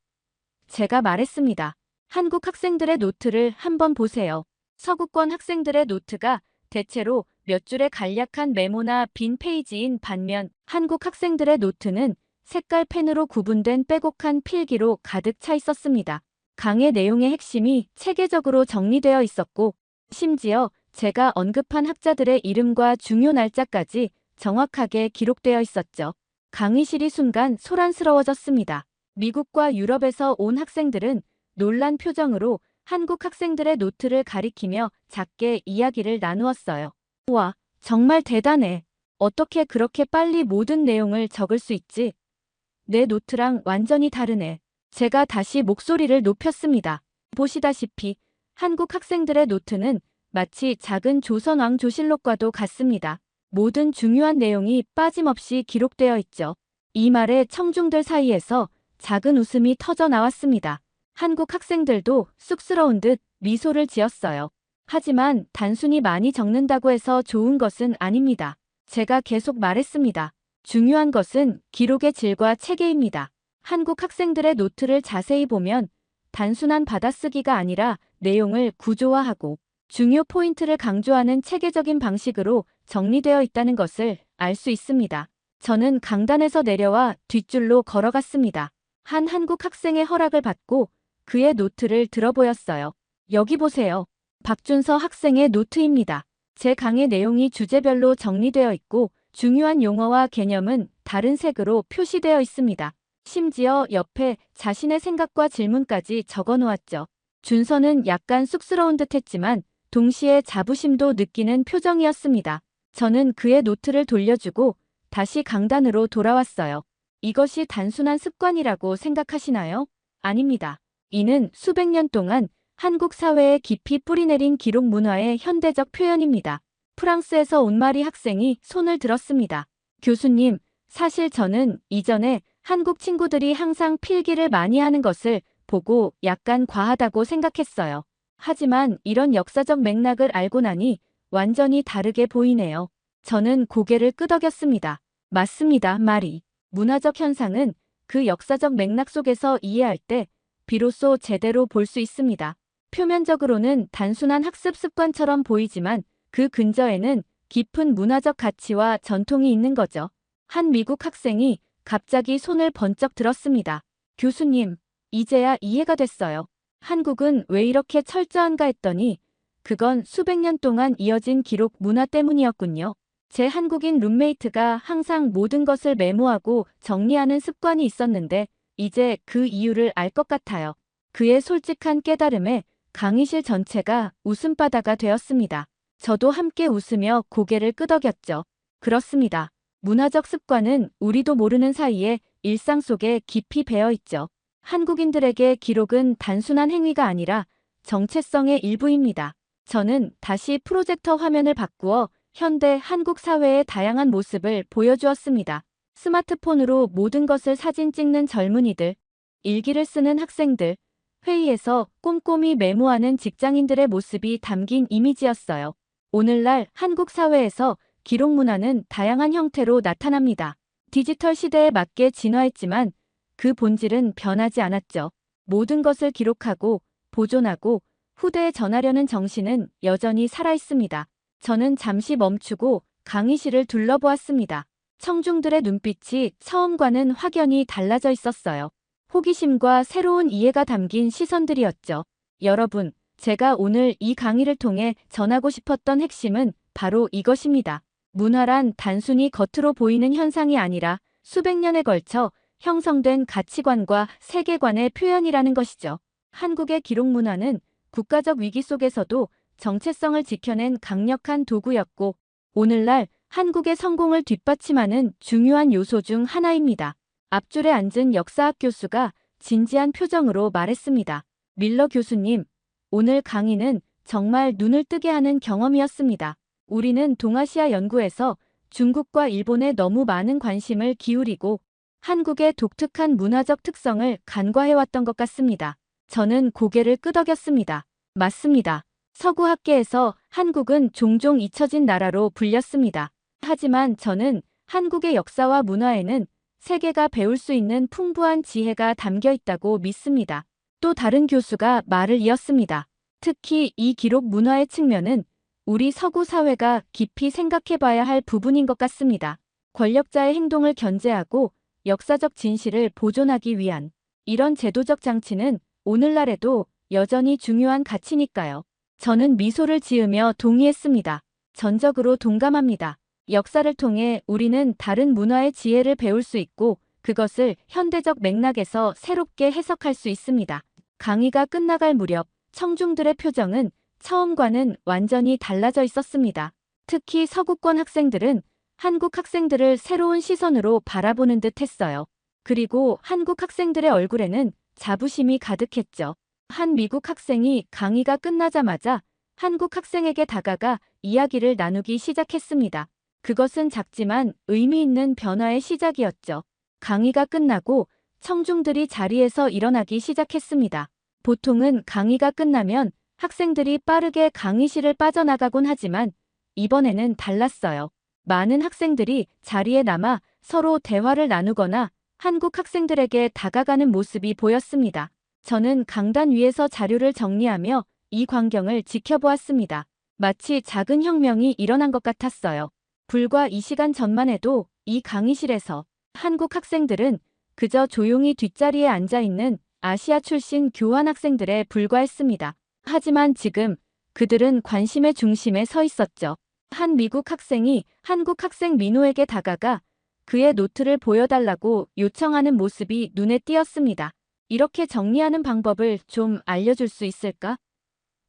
제가 말했습니다. 한국 학생들의 노트를 한번 보세요. 서구권 학생들의 노트가 대체로 몇 줄의 간략한 메모나 빈 페이지인 반면 한국 학생들의 노트는 색깔 펜으로 구분된 빼곡한 필기로 가득 차 있었습니다. 강의 내용의 핵심이 체계적으로 정리되어 있었고 심지어 제가 언급한 학자들의 이름과 중요 날짜까지 정확하게 기록되어 있었죠. 강의실이 순간 소란스러워졌습니다. 미국과 유럽에서 온 학생들은 놀란 표정으로 한국 학생들의 노트를 가리키며 작게 이야기를 나누었어요. 와, 정말 대단해. 어떻게 그렇게 빨리 모든 내용을 적을 수 있지? 내 노트랑 완전히 다르네. 제가 다시 목소리를 높였습니다. 보시다시피 한국 학생들의 노트는 마치 작은 조선 왕조실록과도 같습니다. 모든 중요한 내용이 빠짐없이 기록되어 있죠. 이 말에 청중들 사이에서 작은 웃음이 터져 나왔습니다. 한국 학생들도 쑥스러운 듯 미소를 지었어요. 하지만 단순히 많이 적는다고 해서 좋은 것은 아닙니다. 제가 계속 말했습니다. 중요한 것은 기록의 질과 체계입니다. 한국 학생들의 노트를 자세히 보면 단순한 받아쓰기가 아니라 내용을 구조화하고 중요 포인트를 강조하는 체계적인 방식으로 정리되어 있다는 것을 알 수 있습니다. 저는 강단에서 내려와 뒷줄로 걸어갔습니다. 한 한국 학생의 허락을 받고 그의 노트를 들어보였어요. 여기 보세요. 박준서 학생의 노트입니다. 제 강의 내용이 주제별로 정리되어 있고 중요한 용어와 개념은 다른 색으로 표시되어 있습니다. 심지어 옆에 자신의 생각과 질문까지 적어 놓았죠. 준서는 약간 쑥스러운 듯 했지만 동시에 자부심도 느끼는 표정이었습니다. 저는 그의 노트를 돌려주고 다시 강단으로 돌아왔어요. 이것이 단순한 습관이라고 생각하시나요? 아닙니다. 이는 수백 년 동안 한국 사회에 깊이 뿌리내린 기록 문화의 현대적 표현입니다. 프랑스에서 온 마리 학생이 손을 들었습니다. 교수님, 사실 저는 이전에 한국 친구들이 항상 필기를 많이 하는 것을 보고 약간 과하다고 생각했어요. 하지만 이런 역사적 맥락을 알고 나니 완전히 다르게 보이네요. 저는 고개를 끄덕였습니다. 맞습니다, 마리. 문화적 현상은 그 역사적 맥락 속에서 이해할 때 비로소 제대로 볼 수 있습니다. 표면적으로는 단순한 학습 습관처럼 보이지만 그 근저에는 깊은 문화적 가치와 전통이 있는 거죠. 한 미국 학생이 갑자기 손을 번쩍 들었습니다. 교수님, 이제야 이해가 됐어요. 한국은 왜 이렇게 철저한가 했더니 그건 수백 년 동안 이어진 기록 문화 때문이었군요. 제 한국인 룸메이트가 항상 모든 것을 메모하고 정리하는 습관이 있었는데 이제 그 이유를 알 것 같아요. 그의 솔직한 깨달음에 강의실 전체가 웃음바다가 되었습니다. 저도 함께 웃으며 고개를 끄덕였죠. 그렇습니다. 문화적 습관은 우리도 모르는 사이에 일상 속에 깊이 배어 있죠. 한국인들에게 기록은 단순한 행위가 아니라 정체성의 일부입니다. 저는 다시 프로젝터 화면을 바꾸어 현대 한국 사회의 다양한 모습을 보여주었습니다. 스마트폰으로 모든 것을 사진 찍는 젊은이들, 일기를 쓰는 학생들, 회의에서 꼼꼼히 메모하는 직장인들의 모습이 담긴 이미지였어요. 오늘날 한국 사회에서 기록 문화는 다양한 형태로 나타납니다. 디지털 시대에 맞게 진화했지만 그 본질은 변하지 않았죠. 모든 것을 기록하고 보존하고 후대에 전하려는 정신은 여전히 살아있습니다. 저는 잠시 멈추고 강의실을 둘러보았습니다. 청중들의 눈빛이 처음과는 확연히 달라져 있었어요. 호기심과 새로운 이해가 담긴 시선들이었죠. 여러분, 제가 오늘 이 강의를 통해 전하고 싶었던 핵심은 바로 이것입니다. 문화란 단순히 겉으로 보이는 현상이 아니라 수백 년에 걸쳐 형성된 가치관과 세계관의 표현이라는 것이죠. 한국의 기록 문화는 국가적 위기 속에서도 정체성을 지켜낸 강력한 도구였고 오늘날 한국의 성공을 뒷받침하는 중요한 요소 중 하나입니다. 앞줄에 앉은 역사학 교수가 진지한 표정으로 말했습니다. 밀러 교수님, 오늘 강의는 정말 눈을 뜨게 하는 경험이었습니다. 우리는 동아시아 연구에서 중국과 일본에 너무 많은 관심을 기울이고 한국의 독특한 문화적 특성을 간과해왔던 것 같습니다. 저는 고개를 끄덕였습니다. 맞습니다. 서구학계에서 한국은 종종 잊혀진 나라로 불렸습니다. 하지만 저는 한국의 역사와 문화에는 세계가 배울 수 있는 풍부한 지혜가 담겨 있다고 믿습니다. 또 다른 교수가 말을 이었습니다. 특히 이 기록 문화의 측면은 우리 서구 사회가 깊이 생각해봐야 할 부분인 것 같습니다. 권력자의 행동을 견제하고 역사적 진실을 보존하기 위한 이런 제도적 장치는 오늘날에도 여전히 중요한 가치니까요. 저는 미소를 지으며 동의했습니다. 전적으로 동감합니다. 역사를 통해 우리는 다른 문화의 지혜를 배울 수 있고 그것을 현대적 맥락에서 새롭게 해석할 수 있습니다. 강의가 끝나갈 무렵 청중들의 표정은 처음과는 완전히 달라져 있었습니다. 특히 서구권 학생들은 한국 학생들을 새로운 시선으로 바라보는 듯 했어요. 그리고 한국 학생들의 얼굴에는 자부심이 가득했죠. 한 미국 학생이 강의가 끝나자마자 한국 학생에게 다가가 이야기를 나누기 시작했습니다. 그것은 작지만 의미 있는 변화의 시작이었죠. 강의가 끝나고 청중들이 자리에서 일어나기 시작했습니다. 보통은 강의가 끝나면 학생들이 빠르게 강의실을 빠져나가곤 하지만 이번에는 달랐어요. 많은 학생들이 자리에 남아 서로 대화를 나누거나 한국 학생들에게 다가가는 모습이 보였습니다. 저는 강단 위에서 자료를 정리하며 이 광경을 지켜보았습니다. 마치 작은 혁명이 일어난 것 같았어요. 불과 2시간 전만 해도 이 강의실에서 한국 학생들은 그저 조용히 뒷자리에 앉아 있는 아시아 출신 교환 학생들에 불과했습니다. 하지만 지금 그들은 관심의 중심에 서 있었죠. 한 미국 학생이 한국 학생 민호에게 다가가 그의 노트를 보여달라고 요청하는 모습이 눈에 띄었습니다. 이렇게 정리하는 방법을 좀 알려줄 수 있을까?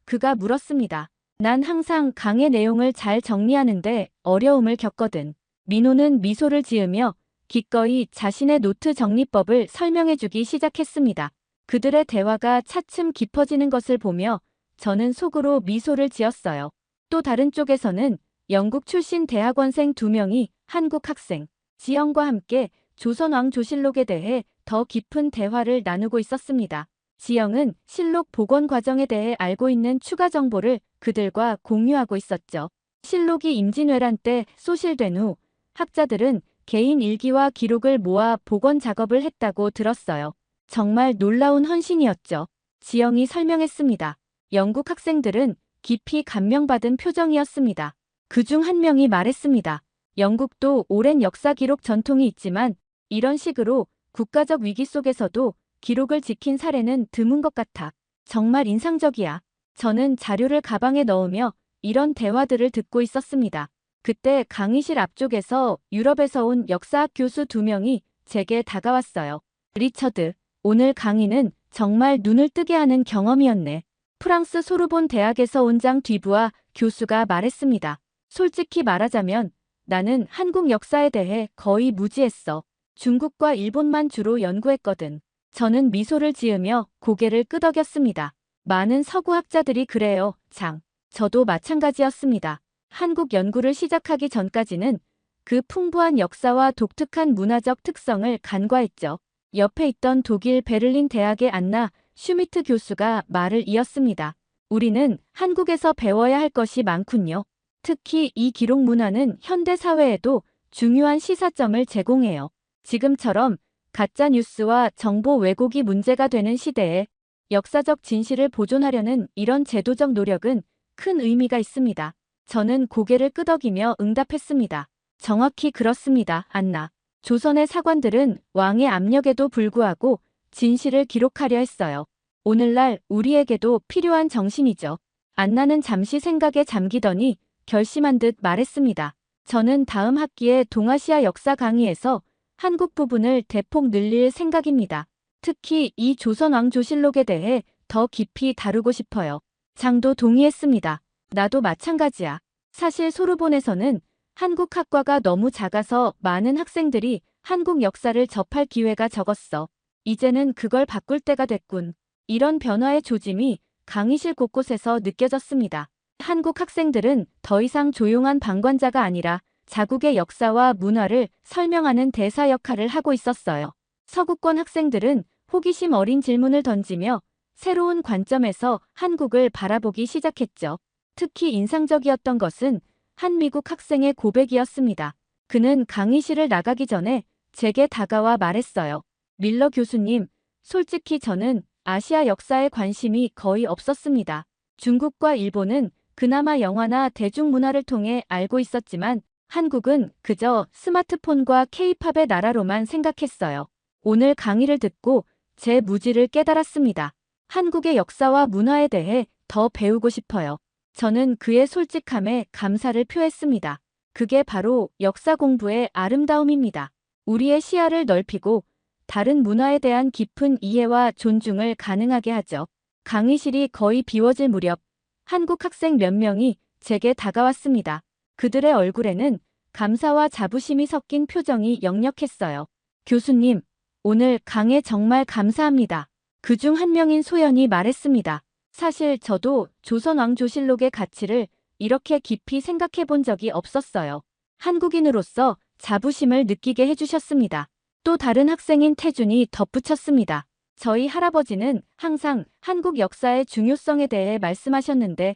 그가 물었습니다. 난 항상 강의 내용을 잘 정리하는데 어려움을 겪거든. 민호는 미소를 지으며 기꺼이 자신의 노트 정리법을 설명해주기 시작했습니다. 그들의 대화가 차츰 깊어지는 것을 보며 저는 속으로 미소를 지었어요. 또 다른 쪽에서는 영국 출신 대학원생 2명이 한국 학생 지영과 함께 조선왕조실록에 대해 더 깊은 대화를 나누고 있었습니다. 지영은 실록 복원 과정에 대해 알고 있는 추가 정보를 그들과 공유하고 있었죠. 실록이 임진왜란 때 소실된 후 학자들은 개인 일기와 기록을 모아 복원 작업을 했다고 들었어요. 정말 놀라운 헌신이었죠. 지영이 설명했습니다. 영국 학생들은 깊이 감명받은 표정이었습니다. 그중 한 명이 말했습니다. 영국도 오랜 역사 기록 전통이 있지만 이런 식으로 국가적 위기 속에서도 기록을 지킨 사례는 드문 것 같아. 정말 인상적이야. 저는 자료를 가방에 넣으며 이런 대화들을 듣고 있었습니다. 그때 강의실 앞쪽에서 유럽에서 온 역사학 교수 2명이 제게 다가왔어요. 리처드, 오늘 강의는 정말 눈을 뜨게 하는 경험이었네. 프랑스 소르본 대학에서 온 장 뒤부아 교수가 말했습니다. 솔직히 말하자면 나는 한국 역사에 대해 거의 무지했어. 중국과 일본만 주로 연구했거든. 저는 미소를 지으며 고개를 끄덕였습니다. 많은 서구 학자들이 그래요, 장. 저도 마찬가지였습니다. 한국 연구를 시작하기 전까지는 그 풍부한 역사와 독특한 문화적 특성을 간과했죠. 옆에 있던 독일 베를린 대학의 안나 슈미트 교수가 말을 이었습니다. 우리는 한국에서 배워야 할 것이 많군요. 특히 이 기록 문화는 현대 사회에도 중요한 시사점을 제공해요. 지금처럼 가짜 뉴스와 정보 왜곡이 문제가 되는 시대에 역사적 진실을 보존하려는 이런 제도적 노력은 큰 의미가 있습니다. 저는 고개를 끄덕이며 응답했습니다. 정확히 그렇습니다, 안나. 조선의 사관들은 왕의 압력에도 불구하고 진실을 기록하려 했어요. 오늘날 우리에게도 필요한 정신이죠. 안나는 잠시 생각에 잠기더니 결심한 듯 말했습니다. 저는 다음 학기에 동아시아 역사 강의에서 한국 부분을 대폭 늘릴 생각입니다. 특히 이 조선왕조실록에 대해 더 깊이 다루고 싶어요. 장도 동의했습니다. 나도 마찬가지야. 사실 소르본에서는 한국 학과가 너무 작아서 많은 학생들이 한국 역사를 접할 기회가 적었어. 이제는 그걸 바꿀 때가 됐군. 이런 변화의 조짐이 강의실 곳곳에서 느껴졌습니다. 한국 학생들은 더 이상 조용한 방관자가 아니라 자국의 역사와 문화를 설명하는 대사 역할을 하고 있었어요. 서구권 학생들은 호기심 어린 질문을 던지며 새로운 관점에서 한국을 바라보기 시작했죠. 특히 인상적이었던 것은 한 미국 학생의 고백이었습니다. 그는 강의실을 나가기 전에 제게 다가와 말했어요. 밀러 교수님, 솔직히 저는 아시아 역사에 관심이 거의 없었습니다. 중국과 일본은 그나마 영화나 대중문화를 통해 알고 있었지만 한국은 그저 스마트폰과 케이팝의 나라로만 생각했어요. 오늘 강의를 듣고 제 무지를 깨달았습니다. 한국의 역사와 문화에 대해 더 배우고 싶어요. 저는 그의 솔직함에 감사를 표했습니다. 그게 바로 역사 공부의 아름다움입니다. 우리의 시야를 넓히고 다른 문화에 대한 깊은 이해와 존중을 가능하게 하죠. 강의실이 거의 비워질 무렵 한국 학생 몇 명이 제게 다가왔습니다. 그들의 얼굴에는 감사와 자부심이 섞인 표정이 역력했어요. 교수님, 오늘 강의 정말 감사합니다. 그중 한 명인 소연이 말했습니다. 사실 저도 조선왕조실록의 가치를 이렇게 깊이 생각해 본 적이 없었어요. 한국인으로서 자부심을 느끼게 해주셨습니다. 또 다른 학생인 태준이 덧붙였습니다. 저희 할아버지는 항상 한국 역사의 중요성에 대해 말씀하셨는데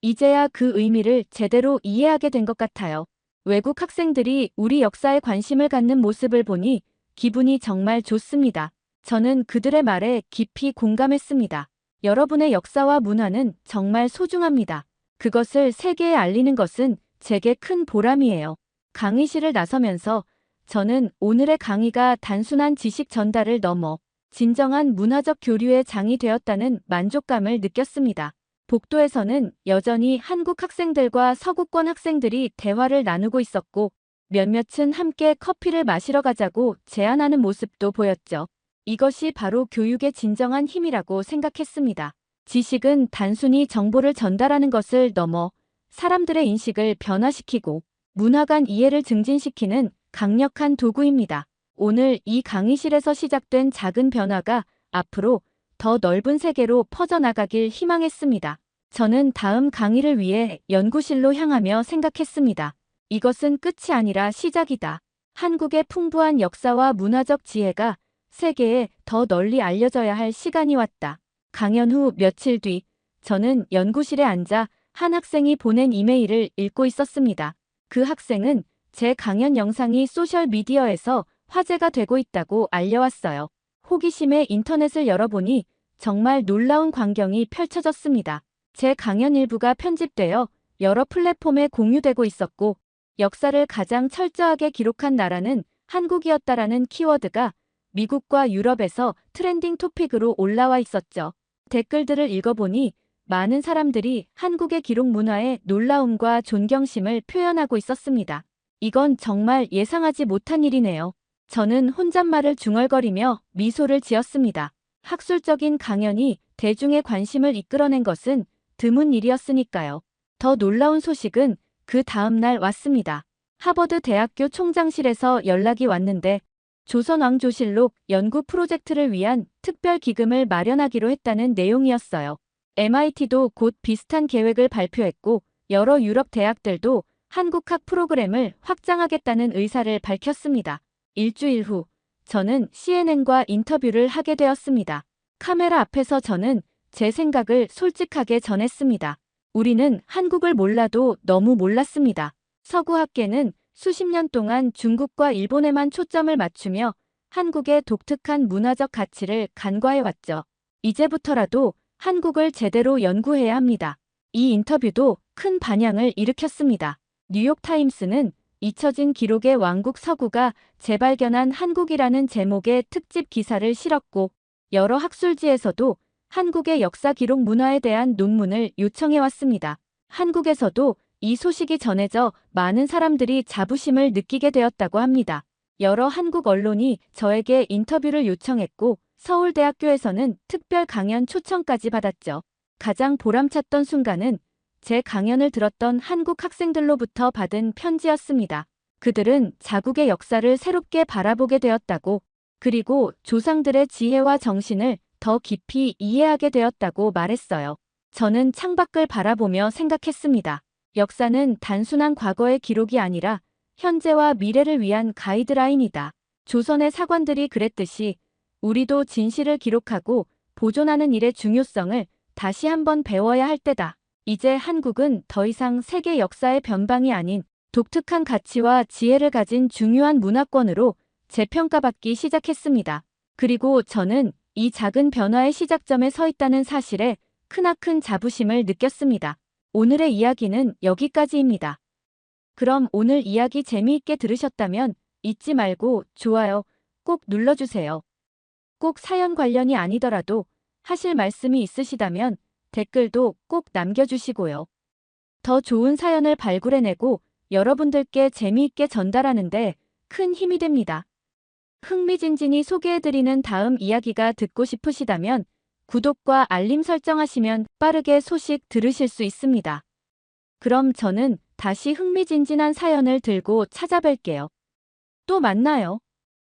이제야 그 의미를 제대로 이해하게 된 것 같아요. 외국 학생들이 우리 역사에 관심을 갖는 모습을 보니 기분이 정말 좋습니다. 저는 그들의 말에 깊이 공감했습니다. 여러분의 역사와 문화는 정말 소중합니다. 그것을 세계에 알리는 것은 제게 큰 보람이에요. 강의실을 나서면서 저는 오늘의 강의가 단순한 지식 전달을 넘어 진정한 문화적 교류의 장이 되었다는 만족감을 느꼈습니다. 복도에서는 여전히 한국 학생들과 서구권 학생들이 대화를 나누고 있었고 몇몇은 함께 커피를 마시러 가자고 제안하는 모습도 보였죠. 이것이 바로 교육의 진정한 힘이라고 생각했습니다. 지식은 단순히 정보를 전달하는 것을 넘어 사람들의 인식을 변화시키고 문화 간 이해를 증진시키는 강력한 도구입니다. 오늘 이 강의실에서 시작된 작은 변화가 앞으로 더 넓은 세계로 퍼져나가길 희망했습니다. 저는 다음 강의를 위해 연구실로 향하며 생각했습니다. 이것은 끝이 아니라 시작이다. 한국의 풍부한 역사와 문화적 지혜가 세계에 더 널리 알려져야 할 시간이 왔다. 강연 후 며칠 뒤, 저는 연구실에 앉아 한 학생이 보낸 이메일을 읽고 있었습니다. 그 학생은 제 강연 영상이 소셜미디어에서 화제가 되고 있다고 알려왔어요. 호기심에 인터넷을 열어보니 정말 놀라운 광경이 펼쳐졌습니다. 제 강연 일부가 편집되어 여러 플랫폼에 공유되고 있었고, 역사를 가장 철저하게 기록한 나라는 한국이었다라는 키워드가 미국과 유럽에서 트렌딩 토픽으로 올라와 있었죠. 댓글들을 읽어보니 많은 사람들이 한국의 기록 문화에 놀라움과 존경심을 표현하고 있었습니다. 이건 정말 예상하지 못한 일이네요. 저는 혼잣말을 중얼거리며 미소를 지었습니다. 학술적인 강연이 대중의 관심을 이끌어낸 것은 드문 일이었으니까요. 더 놀라운 소식은 그 다음 날 왔습니다. 하버드 대학교 총장실에서 연락이 왔는데 조선왕조실록 연구 프로젝트를 위한 특별 기금을 마련하기로 했다는 내용이었어요. MIT도 곧 비슷한 계획을 발표했고 여러 유럽 대학들도 한국학 프로그램을 확장하겠다는 의사를 밝혔습니다. 일주일 후 저는 CNN과 인터뷰를 하게 되었습니다. 카메라 앞에서 저는 제 생각을 솔직하게 전했습니다. 우리는 한국을 몰라도 너무 몰랐습니다. 서구학계는 수십 년 동안 중국과 일본에만 초점을 맞추며 한국의 독특한 문화적 가치를 간과해왔죠. 이제부터라도 한국을 제대로 연구해야 합니다. 이 인터뷰도 큰 반향을 일으켰습니다. 뉴욕타임스는 잊혀진 기록의 왕국 서구가 재발견한 한국이라는 제목의 특집 기사를 실었고 여러 학술지에서도 한국의 역사 기록 문화에 대한 논문을 요청해왔습니다. 한국에서도 이 소식이 전해져 많은 사람들이 자부심을 느끼게 되었다고 합니다. 여러 한국 언론이 저에게 인터뷰를 요청했고 서울대학교에서는 특별 강연 초청까지 받았죠. 가장 보람찼던 순간은 제 강연을 들었던 한국 학생들로부터 받은 편지였습니다. 그들은 자국의 역사를 새롭게 바라보게 되었다고, 그리고 조상들의 지혜와 정신을 더 깊이 이해하게 되었다고 말했어요. 저는 창밖을 바라보며 생각했습니다. 역사는 단순한 과거의 기록이 아니라 현재와 미래를 위한 가이드라인이다. 조선의 사관들이 그랬듯이 우리도 진실을 기록하고 보존하는 일의 중요성을 다시 한번 배워야 할 때다. 이제 한국은 더 이상 세계 역사의 변방이 아닌 독특한 가치와 지혜를 가진 중요한 문화권으로 재평가받기 시작했습니다. 그리고 저는 이 작은 변화의 시작점에 서 있다는 사실에 크나큰 자부심을 느꼈습니다. 오늘의 이야기는 여기까지입니다. 그럼 오늘 이야기 재미있게 들으셨다면 잊지 말고 좋아요 꼭 눌러주세요. 꼭 사연 관련이 아니더라도 하실 말씀이 있으시다면 댓글도 꼭 남겨주시고요. 더 좋은 사연을 발굴해내고 여러분들께 재미있게 전달하는데 큰 힘이 됩니다. 흥미진진히 소개해드리는 다음 이야기가 듣고 싶으시다면 구독과 알림 설정하시면 빠르게 소식 들으실 수 있습니다. 그럼 저는 다시 흥미진진한 사연을 들고 찾아뵐게요. 또 만나요.